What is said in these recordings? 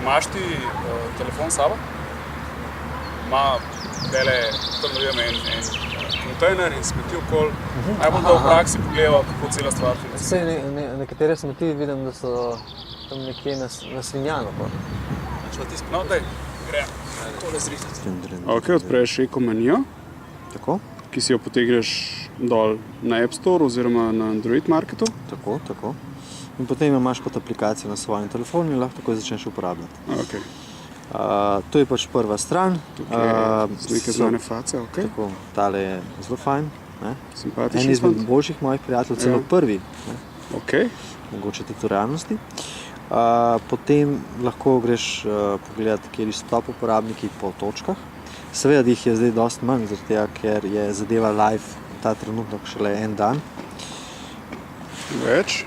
Imaš ti telefon s sabo? Ima tele, tam navijem en kontejner in smeti okoli. Bom da v praksi pogledal, kako cela stvar funkcionira. Nekatere smeti vidim, da so tam nekje na Svinjanu. No, daj, grem. Tole zrihtati. Ok, odpreš Eko-menijo, ki si jo potegneš dol na App Store oziroma na Android Marketu. Tako. In potem imaš kot aplikacijo na svojem telefonu in lahko takoj začneš uporabljati. Ok. To je pač prva stran. Slike znane face, ok. Tako, tale je zelo fajn. Simpatičen. En izmed boljših mojih prijateljev, celo prvi. Ok. Mogoče tudi v realnosti. Potem lahko greš pogledati, kjer so top uporabniki po točkah. Seveda jih je zdaj dosti manj, zaradi tega, ker je zadeva live ta trenutek šele en dan. Več.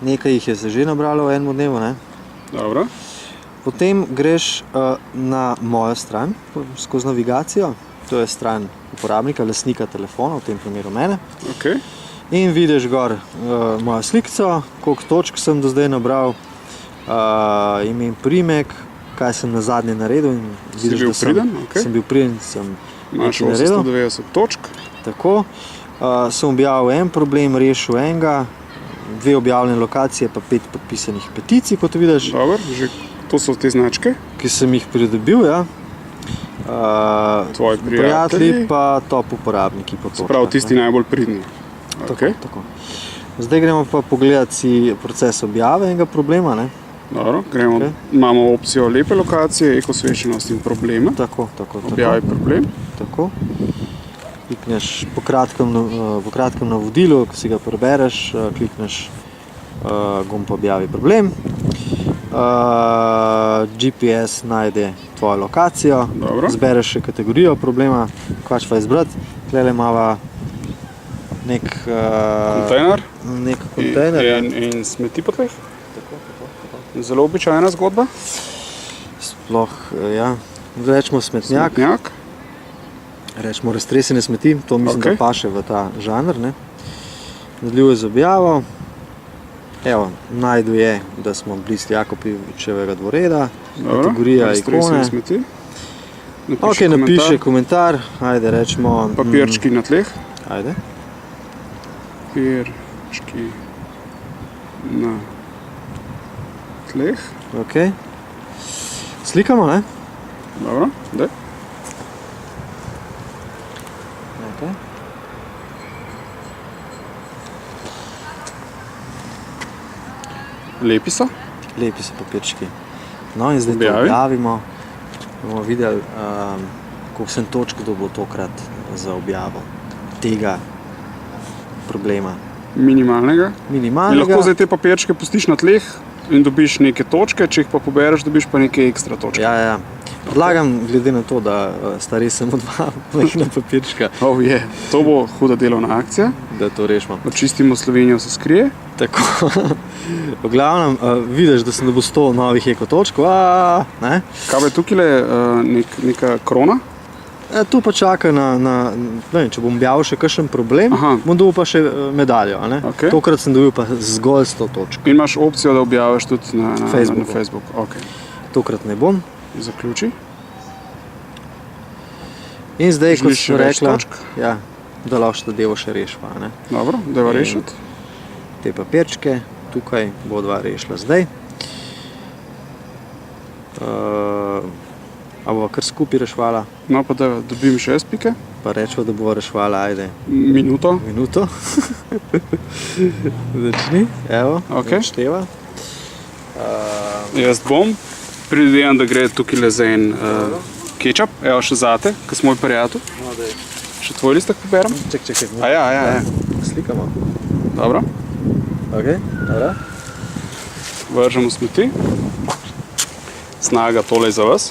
Nekaj jih je se že nabralo v enem dnevu, ne? Dobro. Potem greš na mojo stran skozi navigacijo. To je stran uporabnika, lastnika telefona, v tem primeru mene. Ok. In vidiš gor mojo slikco, koliko točk sem do zdaj nabral, ime in priimek, kaj sem nazadnje naredil. Si bil priden? Ok. Sem bil priden, sem imaš nekaj naredil. 890 točk. Tako. Sem objavil en problem, rešil enega, 2 objavljene lokacije, pa 5 podpisanih peticij, kot vidiš. Dobro, že to so te značke. Ki sem jih pridobil, ja. Tvoji prijatelji pa top uporabniki po točkah. Se pravi, tisti najbolj pridni. Tako. Zdaj gremo pa pogledati si proces objave enega problema, ne? Dobro, gremo. Imamo opcijo lepe lokacije, ekosveščenost in problema. Tako. Objavi problem. Tako. Klikneš po kratkem navodilu, ko si ga prebereš, klikneš gumb objavi problem. GPS najde tvojo lokacijo. Dobro. Zbereš še kategorijo problema, kaj pa izbrati. Tukaj imamo nek kontejner. In smeti po tleh. Zelo običajna zgodba. Sploh, ja. Rečemo smetnjak. Rečemo raztresene smeti, to mislim, da paše v ta žanr, ne. Nadaljuje z objavo. Evo, najdu je, da smo blizu Jakopičevega dvoreda. Kategorija ikone. Ok, napiše komentar. Ajde, rečemo... Papirčki na tleh. Ajde. Papirčki na tleh. Ok. Slikamo, ne? Dobro, daj. Ok. Lepi so? Lepi so papirčki. No in zdaj to objavimo. Bomo videli, koliko sem točk dobil tokrat za objavo tega problema. Minimalnega? Minimalnega. In lahko zdaj te papirčke pustiš na tleh in dobiš neke točke, če jih pa pobereš, dobiš pa neke ekstra točke. Ja. Predlagam, glede na to, da sta res samo 2 majhna papirčka. To bo huda delovna akcija. Da to rešimo. Očistimo Slovenijo se skrije. Tako. V glavnem, vidiš, da sem dobil 100 novih ekotočk. Ne? Kaj je tukaj neka krona? Tu pa čaka če bom objavil še kakšen problem, bom dobil pa še medaljo. Okay. Tokrat sem dobil pa zgolj 100 točk. In imaš opcijo, da objaviš tudi na Facebooku. Okay. Tokrat ne bom. Zaključi. In zdaj, kot sem rekla, da lahko devo še rešiva. Dobro, deva rešiti. Te papirčke, tukaj bo 2 rešila zdaj. A bova kar skupaj rešvala? No, pa da dobim 6 pike. Pa rečeva, da bova rešvala, ajde. Minuto. Začni, evo, števa. Jaz bom. Predvidevam, da gre tukaj za en kečap. Evo še zate, ki smo moj prijatelj. Še tvoj listek poberem? Čekaj. Ja. Slikamo. Dobro. Ok, dobro. Vržemo smeti. Snaga tole za vas.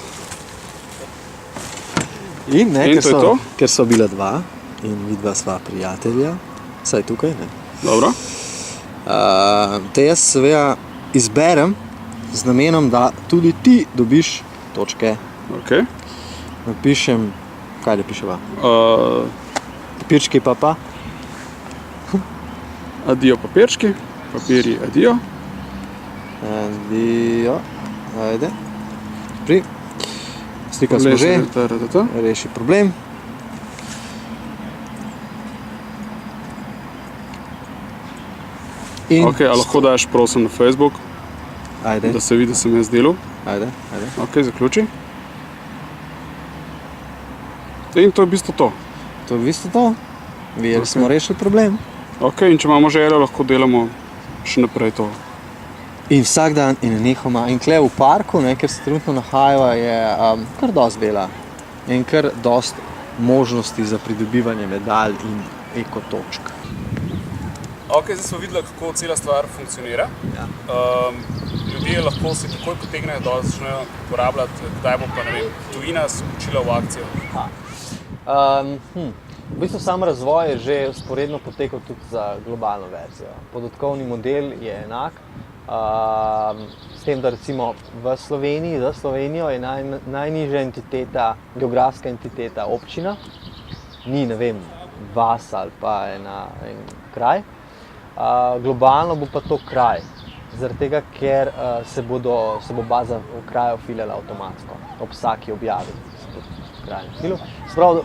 In to je to? Ker so bila 2 in vidva sva prijatelja, saj tukaj, ne. Dobro. Te jaz seveda izberem z namenom, da tudi ti dobiš točke. Ok. Napišem, kaj napiševa? Papirčki pa. Adijo papirčki. Papiri, adijo. Adijo. Ajde. Pri. Slikali smo že. Reši problem. Ok, a lahko daš prosim na Facebook, Ajde. da se vidi, da sem jaz delal. Ajde. Ok, zaključi. In to je v bistvu to. To je v bistvu to. Videli smo rešili problem. Ok, in če imamo željo, lahko delamo še naprej to. In vsak dan in nehoma. In tukaj v parku, kjer se trenutno nahajajo, je kar dosti dela. In kar dosti možnosti za pridobivanje medalj in ekotočk. Ok, zdaj smo videli, kako cela stvar funkcionira. Ja. Ljudje lahko se takoj potegnejo, da začnejo uporabljati, kdaj bo pa, ne vem, tujina se vključila v akcijo. V bistvu sam razvoj je že vzporedno potekal tudi za globalno verzijo. Podatkovni model je enak, s tem, da recimo v Sloveniji, za Slovenijo je najnižja entiteta, geografska entiteta občina, ni, ne vem, vas ali pa en kraj. Globalno bo pa to kraj, zaradi tega, ker se bo baza krajev filala avtomatsko, ob vsaki objavi se bo kraj filal. Sprav,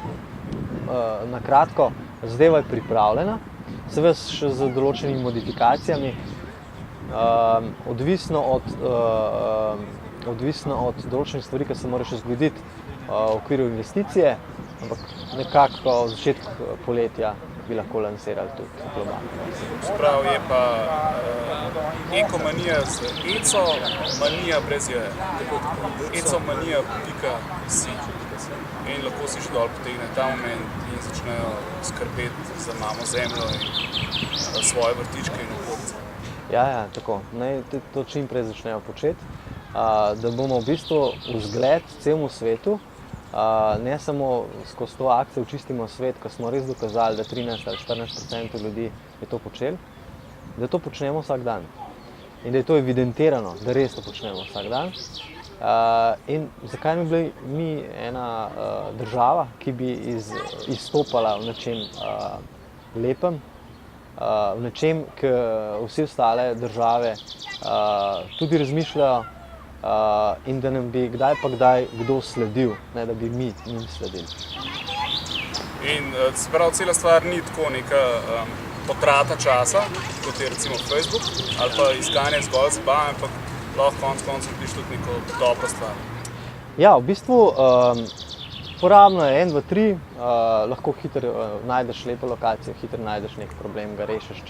na kratko, zadeva je pripravljena, seveda še z določenimi modifikacijami, odvisno od določenih stvari, ki se mora še zgoditi v okviru investicije, ampak nekako v začetku poletja bi lahko lansirali tudi globalno. Sprav je pa ekomanija z eco, manija brez je. Ecomanija.si in lahko si še dol potegne ta moment in začnejo skrbeti za mamo zemljo in svoje vrtičke in okolice. Ja, tako. Naj to čim prej začnejo početi, da bomo v bistvu vzgled celemu svetu, ne samo skozi to akcijo Očistimo svet, ko smo res dokazali, da 13 ali 14% ljudi je to počeli, da to počnemo vsak dan. In da je to evidentirano, da res to počnemo vsak dan. In zakaj bi bili mi ena država, ki bi izstopala v nečem lepem, v nečem, ki vse ostale države tudi razmišljajo, in da nam bi kdaj pa kdaj kdo sledil, ne da bi mi njim sledili. In se pravi, cela stvar ni tako neka potrata časa, kot je recimo Facebook, ali pa iskanje zgolj zabave, ampak lahko konec koncev vidiš tudi neko dobro stvar. Ja, v bistvu porabno je 1, 2, 3, lahko hitro najdeš lepo lokacijo, hitro najdeš nek problem, ga rešiš,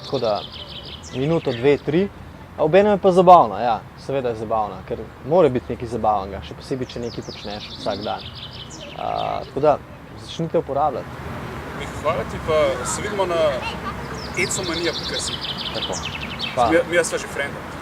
tako da minuto, 2, 3. Obenem je pa zabavno, ja, seveda je zabavno, ker mora biti nekaj zabavnega, še posebej, če nekaj počneš vsak dan. Tako da, začnite uporabljati. Hvala ti, pa se vidimo na ecomanija.si. Tako. Mi sva že frenda.